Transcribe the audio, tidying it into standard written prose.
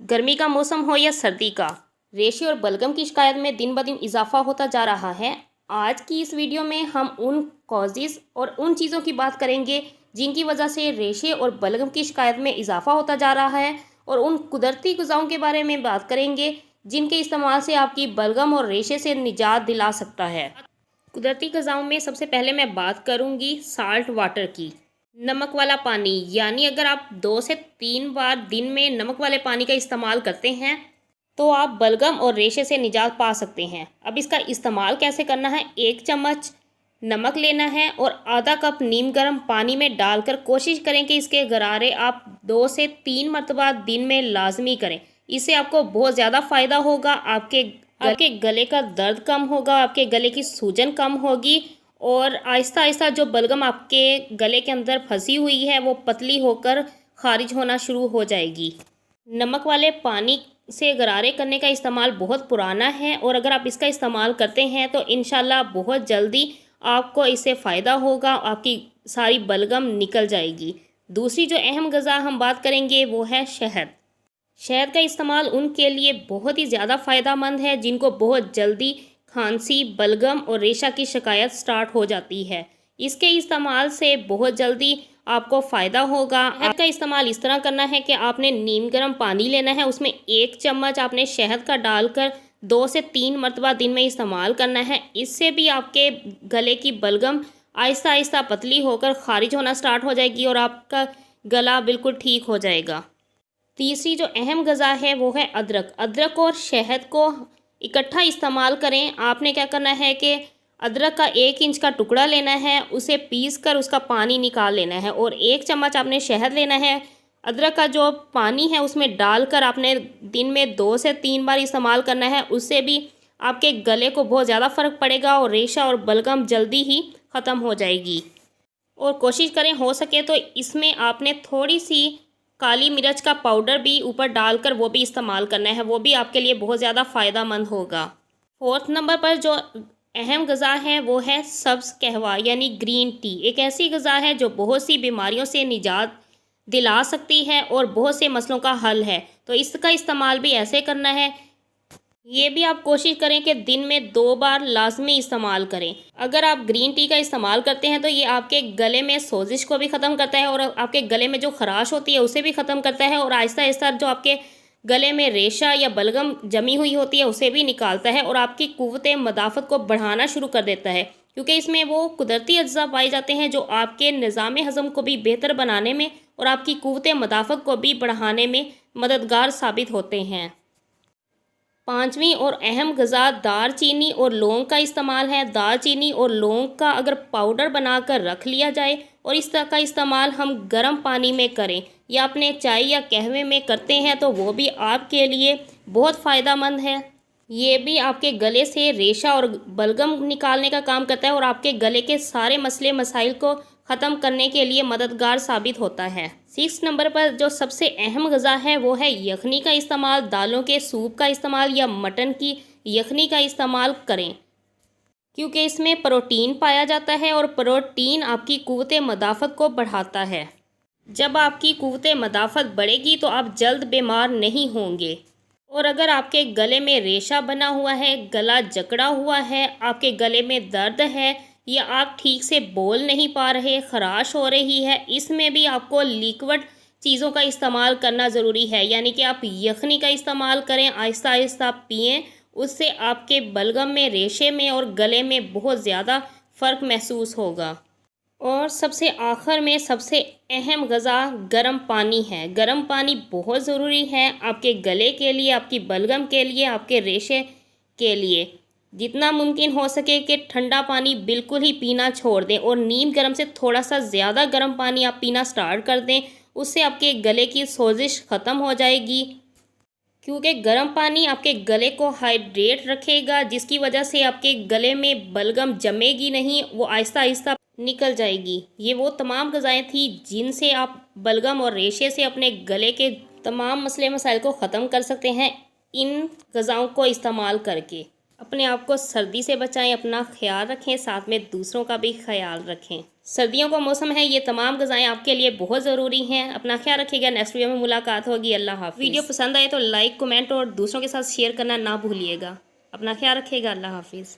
गर्मी का मौसम हो या सर्दी का, रेशे और बलगम की शिकायत में दिन ब दिन इजाफा होता जा रहा है। आज की इस वीडियो में हम उन कॉजेज़ और उन चीज़ों की बात करेंगे जिनकी वजह से रेशे और बलगम की शिकायत में इजाफा होता जा रहा है, और उन कुदरती ग़िज़ाओं के बारे में बात करेंगे जिनके इस्तेमाल से आपकी बलगम और रेशे से निजात दिला सकता है। कुदरती ग़िज़ाओं में सबसे पहले मैं बात करूँगी साल्ट वाटर की। नमक वाला पानी, यानी अगर आप 2 से 3 बार दिन में नमक वाले पानी का इस्तेमाल करते हैं तो आप बलगम और रेशे से निजात पा सकते हैं। अब इसका इस्तेमाल कैसे करना है, 1 चम्मच नमक लेना है और आधा कप नीम गर्म पानी में डालकर कोशिश करें कि इसके गरारे आप 2 से 3 मरतबा दिन में लाजमी करें। इससे आपको बहुत ज़्यादा फ़ायदा होगा। आपके गले का दर्द कम होगा, आपके गले की सूजन कम होगी और आहिस्ता आहिस्ता जो बलगम आपके गले के अंदर फंसी हुई है वो पतली होकर खारिज होना शुरू हो जाएगी। नमक वाले पानी से गरारे करने का इस्तेमाल बहुत पुराना है और अगर आप इसका इस्तेमाल करते हैं तो इंशाल्लाह बहुत जल्दी आपको इससे फ़ायदा होगा, आपकी सारी बलगम निकल जाएगी। दूसरी जो अहम ग़िज़ा हम बात करेंगे वो है शहद। शहद का इस्तेमाल उनके लिए बहुत ही ज़्यादा फ़ायदेमंद है जिनको बहुत जल्दी खांसी, बलगम और रेशा की शिकायत स्टार्ट हो जाती है। इसके इस्तेमाल से बहुत जल्दी आपको फ़ायदा होगा। शहद का इस्तेमाल इस तरह करना है कि आपने नीम गर्म पानी लेना है, उसमें 1 चम्मच आपने शहद का डालकर 2 से 3 मरतबा दिन में इस्तेमाल करना है। इससे भी आपके गले की बलगम आहिस्ता आहिस्ता पतली होकर खारिज होना स्टार्ट हो जाएगी और आपका गला बिल्कुल ठीक हो जाएगा। तीसरी जो अहम ग़िज़ा है वो है अदरक। अदरक और शहद को इकट्ठा इस्तेमाल करें। आपने क्या करना है कि अदरक का 1 इंच का टुकड़ा लेना है, उसे पीस कर उसका पानी निकाल लेना है और 1 चम्मच आपने शहद लेना है। अदरक का जो पानी है उसमें डालकर आपने दिन में 2 से 3 बार इस्तेमाल करना है। उससे भी आपके गले को बहुत ज़्यादा फ़र्क पड़ेगा और रेशा और बलगम जल्दी ही ख़त्म हो जाएगी। और कोशिश करें हो सके तो इसमें आपने थोड़ी सी काली मिर्च का पाउडर भी ऊपर डालकर वो भी इस्तेमाल करना है, वो भी आपके लिए बहुत ज़्यादा फ़ायदेमंद होगा। 4th नंबर पर जो अहम ग़िज़ा है वो है सब्ज़ कहवा यानी ग्रीन टी। एक ऐसी ग़िज़ा है जो बहुत सी बीमारियों से निजात दिला सकती है और बहुत से मसलों का हल है, तो इसका इस्तेमाल भी ऐसे करना है। ये भी आप कोशिश करें कि दिन में 2 बार लाजमी इस्तेमाल करें। अगर आप ग्रीन टी का इस्तेमाल करते हैं तो ये आपके गले में सोजिश को भी ख़त्म करता है और आपके गले में जो खराश होती है उसे भी ख़त्म करता है और आहिस्ता आहिस्ता जो आपके गले में रेशा या बलगम जमी हुई होती है उसे भी निकालता है और आपकी क़ुव्वत मदाफ़त को बढ़ाना शुरू कर देता है, क्योंकि इसमें वो कुदरती अज्जा पाए जाते हैं जो आपके निज़ाम हज़म को भी बेहतर बनाने में और आपकी क़ुव्वत मदाफ़त को भी बढ़ाने में मददगार साबित होते हैं। 5वीं और अहम ग़िज़ा दालचीनी और लौंग का इस्तेमाल है। दालचीनी और लौंग का अगर पाउडर बनाकर रख लिया जाए और इस तरह का इस्तेमाल हम गर्म पानी में करें या अपने चाय या कहवे में करते हैं तो वो भी आपके लिए बहुत फ़ायदेमंद है। ये भी आपके गले से रेशा और बलगम निकालने का काम करता है और आपके गले के सारे मसले मसाइल को ख़त्म करने के लिए मददगार साबित होता है। 6 नंबर पर जो सबसे अहम ग़िज़ा है वो है यखनी का इस्तेमाल। दालों के सूप का इस्तेमाल या मटन की यखनी का इस्तेमाल करें, क्योंकि इसमें प्रोटीन पाया जाता है और प्रोटीन आपकी क़ुव्वत मदाफ़त को बढ़ाता है। जब आपकी क़ुव्वत मदाफ़त बढ़ेगी तो आप जल्द बीमार नहीं होंगे। और अगर आपके गले में रेशा बना हुआ है, गला जकड़ा हुआ है, आपके गले में दर्द है या आप ठीक से बोल नहीं पा रहे, ख़राश हो रही है, इसमें भी आपको लिक्विड चीज़ों का इस्तेमाल करना ज़रूरी है। यानी कि आप यखनी का इस्तेमाल करें, आहिस्ता आहिस्ता पिएँ, उससे आपके बलगम में, रेशे में और गले में बहुत ज़्यादा फ़र्क महसूस होगा। और सबसे आखिर में सबसे अहम ग़िज़ा गर्म पानी है। गर्म पानी बहुत ज़रूरी है आपके गले के लिए, आपकी बलगम के लिए, आपके रेशे के लिए। जितना मुमकिन हो सके कि ठंडा पानी बिल्कुल ही पीना छोड़ दें और नीम गर्म से थोड़ा सा ज़्यादा गर्म पानी आप पीना स्टार्ट कर दें। उससे आपके गले की सोजिश ख़त्म हो जाएगी, क्योंकि गर्म पानी आपके गले को हाइड्रेट रखेगा, जिसकी वजह से आपके गले में बलगम जमेगी नहीं, वो आहिस्ता आहिस्ता निकल जाएगी। ये वो तमाम ग़िज़ाएँ थी जिनसे आप बलगम और रेशे से अपने गले के तमाम मसले मसाइल को ख़त्म कर सकते हैं इन ग़िज़ाओं को इस्तेमाल करके। अपने आप को सर्दी से बचाएं, अपना ख्याल रखें, साथ में दूसरों का भी ख्याल रखें। सर्दियों का मौसम है, ये तमाम ग़िज़ाएँ आपके लिए बहुत ज़रूरी हैं। अपना ख्याल रखिएगा। नेक्स्ट वीडियो में मुलाकात होगी। अल्लाह हाफ़िज़। वीडियो पसंद आए तो लाइक, कमेंट और दूसरों के साथ शेयर करना ना भूलिएगा। अपना ख्याल रखिएगा। अल्लाह हाफ़िज़।